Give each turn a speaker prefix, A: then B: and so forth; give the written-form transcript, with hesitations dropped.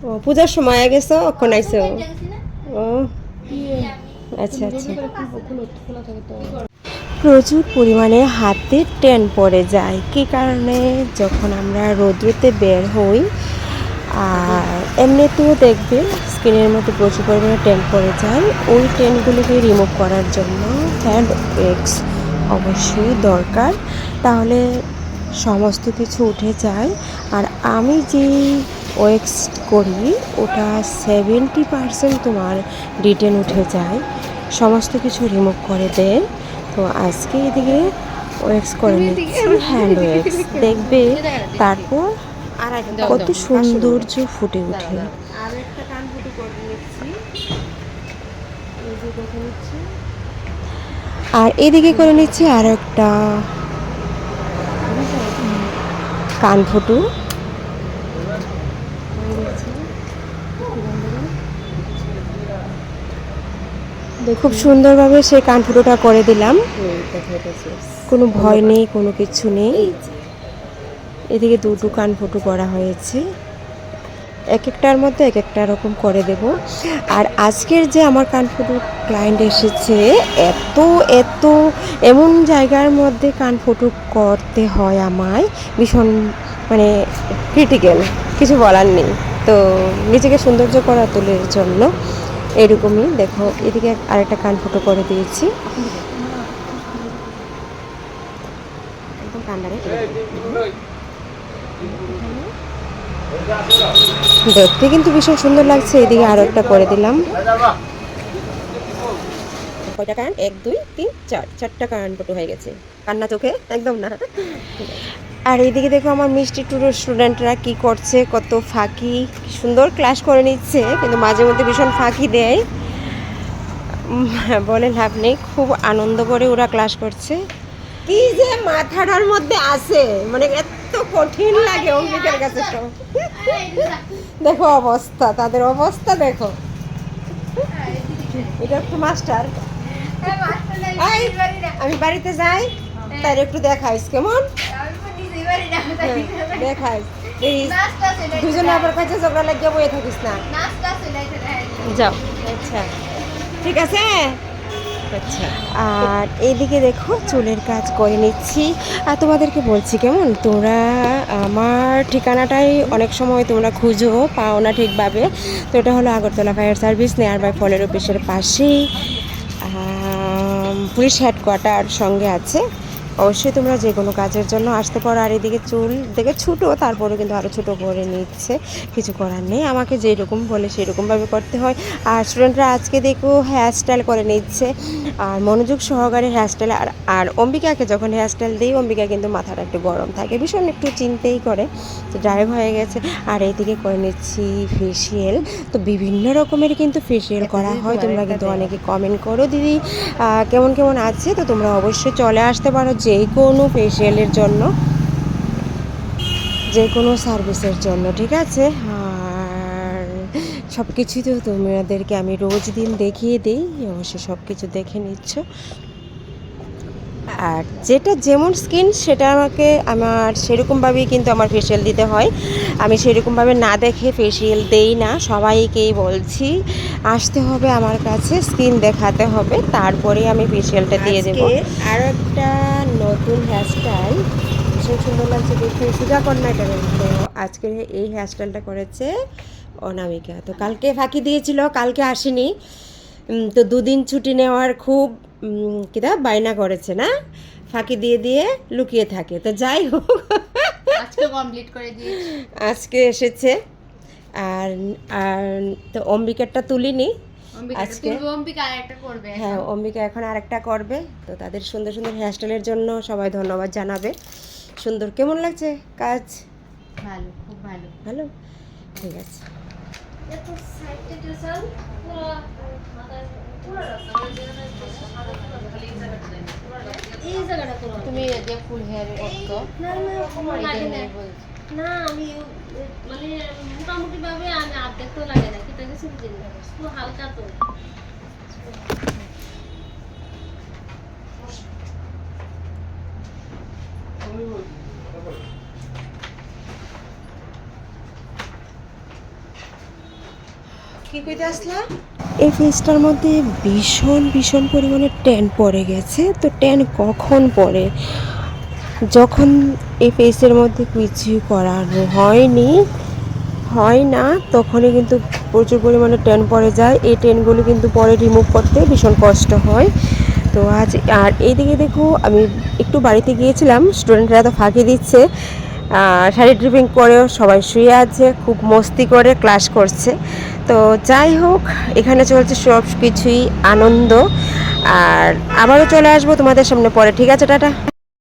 A: ও পূজার সময় গেছো কখন আইছো? ও আচ্ছা আচ্ছা। প্রচুর পরিমাণে হাতে ট্যান পড়ে যায়, কী কারণে? যখন আমরা রৌদ্রতে বের হই আর এমনিতেও দেখবে স্কিনের মধ্যে প্রচুর পরিমাণে ট্যান পড়ে যায়, ওই ট্যানগুলিকে রিমুভ করার জন্য হ্যান্ড ওয়েক্স অবশ্যই দরকার, তাহলে সমস্ত কিছু উঠে যায়। আর আমি যে ওয়েক্স করি ওটা 70% তোমার রিটেন উঠে যায়, সমস্ত কিছু রিমুভ করে দেয়। তো আজকে এদিকে ওয়েক্স করে নিচ্ছি, হ্যান্ড ওয়েক্স দেখবে, তারপর কত সৌন্দর্য ফুটে ওঠে। আর একটা কান ফুটো করে নিচ্ছি, আর এদিকে করে নিচ্ছি আর একটা কান ফুটো। খুব সুন্দরভাবে সেই কান ফুটোটা করে দিলাম, কোনো ভয় নেই, কোনো কিছু নেই। এদিকে দুটো কান ফুটো করা হয়েছে, এক একটার মধ্যে এক একটা রকম করে দেব। আর আজকের যে আমার কানফুটো ক্লায়েন্ট এসেছে, এত এত এমন জায়গার মধ্যে কানফুটো করতে হয় আমায়, ভীষণ মানে ক্রিটিক্যাল, কিছু বলার নেই। তো নিজেকে সৌন্দর্য করা তোলার জন্য এরকমই দেখো, এদিকে আরেকটা কানফুটো করে দিয়েছি একদম কান্ডারে। দেখতে কিন্তু ভীষণ সুন্দর লাগছে। এদিকে আরো একটা করে দিলাম। কয়টা কান? 1 2 3 4, 4টা কান ফুটো হয়ে গেছে। কান্না চোখে একদম না। আর এইদিকে দেখো আমার মিষ্টি টুডোর স্টুডেন্টরা কি করছে, কত ফাঁকি, সুন্দর ক্লাস করে নিচ্ছে, কিন্তু মাঝে মধ্যে ভীষণ ফাঁকি দেয়, বলে লাভ নেই, খুব আনন্দ করে ওরা ক্লাস করছে। কি যে মাথাটার মধ্যে আছে, মানে এত কঠিন লাগে অঙ্কিতার কাছে সব। দেখো অবস্থা, তাদের অবস্থা দেখো। এটা একটু মাস্টার, আমি বাড়িতে যাই তার একটু দেখাইস কেমন, দেখাইস দুজনে আবার কাছে ঝগড়া লাগিয়ে বয়ে থাকিস না, যাও। আচ্ছা ঠিক আছে। আচ্ছা, আর এইদিকে দেখো চুলের কাজ করে নিচ্ছি। আর তোমাদেরকে বলছি কেমন, তোমরা আমার ঠিকানাটাই অনেক সময় তোমরা খুঁজো পাও না ঠিকভাবে। তো এটা হলো Agartala fire service near by ফলের অফিসের পাশেই, পুলিশ হেডকোয়ার্টার সঙ্গে আছে। অবশ্যই তোমরা যে কোনো কাজের জন্য আসতে পারো। আর এদিকে চুল দেখে ছোটো, তারপরে কিন্তু আরও ছোটো করে নিচ্ছে, কিছু করার নেই, আমাকে যেরকম বলে সেরকমভাবে করতে হয়। আর স্টুডেন্টরা আজকে দেখো হেয়ার স্টাইল করে নিচ্ছে, আর মনোযোগ সহকারে হেয়ার স্টাইল। আর অম্বিকাকে যখন হেয়ার স্টাইল দিই, অম্বিকা কিন্তু মাথাটা একটু গরম থাকে, ভীষণ একটু চিন্তেই করে, তো ড্রাইভ হয়ে গেছে। আর এইদিকে করে নিচ্ছি ফেসিয়াল। তো বিভিন্ন রকমের কিন্তু ফেসিয়াল করা হয়, তোমরা কিন্তু অনেকে কমেন্ট করো দিদি কেমন কেমন আছে, তো তোমরা অবশ্যই চলে আসতে পারো যে কোনো ফেসিয়ালের জন্য, যে কোনো সার্ভিসের জন্য, ঠিক আছে। আর সব কিছুই তো তোমাদেরকে আমি রোজ দিন দেখিয়ে দিই, অবশ্যই সব কিছু দেখে নিচ্ছ। আর যেটা যেমন স্কিন সেটা আমাকে আমার সেরকমভাবেই কিন্তু আমার ফেসিয়াল দিতে হয়, আমি সেরকমভাবে না দেখে ফেসিয়াল দেই না। সবাইকেই বলছি আসতে হবে আমার কাছে, স্কিন দেখাতে হবে, তারপরে আমি ফেসিয়ালটা দিয়ে দেবো। আরও একটা নতুন হেয়ারস্টাইল, ভীষণ সুন্দর লাগছে দেখে, সুজা কর্নাটার। তো আজকে এই হেয়ারস্টাইলটা করেছে অনামিকা। তো কালকে ফাঁকি দিয়েছিল, কালকে আসেনি, তো দুদিন ছুটি নেওয়ার খুব কিনা বায়না করেছে না, ফাঁকি দিয়ে দিয়ে লুকিয়ে থাকে। তো যাই হোক
B: আজকে কমপ্লিট করে দিয়েছি,
A: আজকে এসেছে। আর আর তো অম্বিকারটা তুলিনি আজকে,
B: অম্বিকা আরেকটা করবে।
A: হ্যাঁ অম্বিকা এখন আরেকটা করবে। তো তাদের সুন্দর সুন্দর হেয়ারস্টাইলের জন্য সবাই ধন্যবাদ জানাবে। সুন্দর, কেমন লাগছে কাজ?
B: ভালো, খুব ভালো।
A: ভালো, ঠিক আছে।
B: তুমি যে ফুল হেয়ার করতো
C: না, আমি মানে মোটামুটি ভাবে আমি অর্ধেক তো লাগে না, কেটে গেছে পুরো হালকা তো।
A: কি কইতে আসলাম? এই ফেসটার মধ্যে ভীষণ ভীষণ পরিমাণে ট্যান পড়ে গেছে। তো ট্যান কখন পড়ে? যখন এই ফেসের মধ্যে কিছুই করানো হয় না, তখনই কিন্তু প্রচুর পরিমাণে ট্যান পড়ে যায়। এই ট্যানগুলো কিন্তু পরে রিমুভ করতে ভীষণ কষ্ট হয়। তো আজ আর এইদিকে দেখো, আমি একটু বাড়িতে গিয়েছিলাম, স্টুডেন্টরা তো ফাঁকি দিচ্ছে, শাড়ি ড্রিপিং করেও সবাই শুয়ে আছে, খুব মস্তি করে ক্লাস করছে। তো যাই হোক, এখানে চলছে সব কিছুই আনন্দ। আর আবারও চলে আসবো তোমাদের সামনে পরে, ঠিক আছে, টাটা।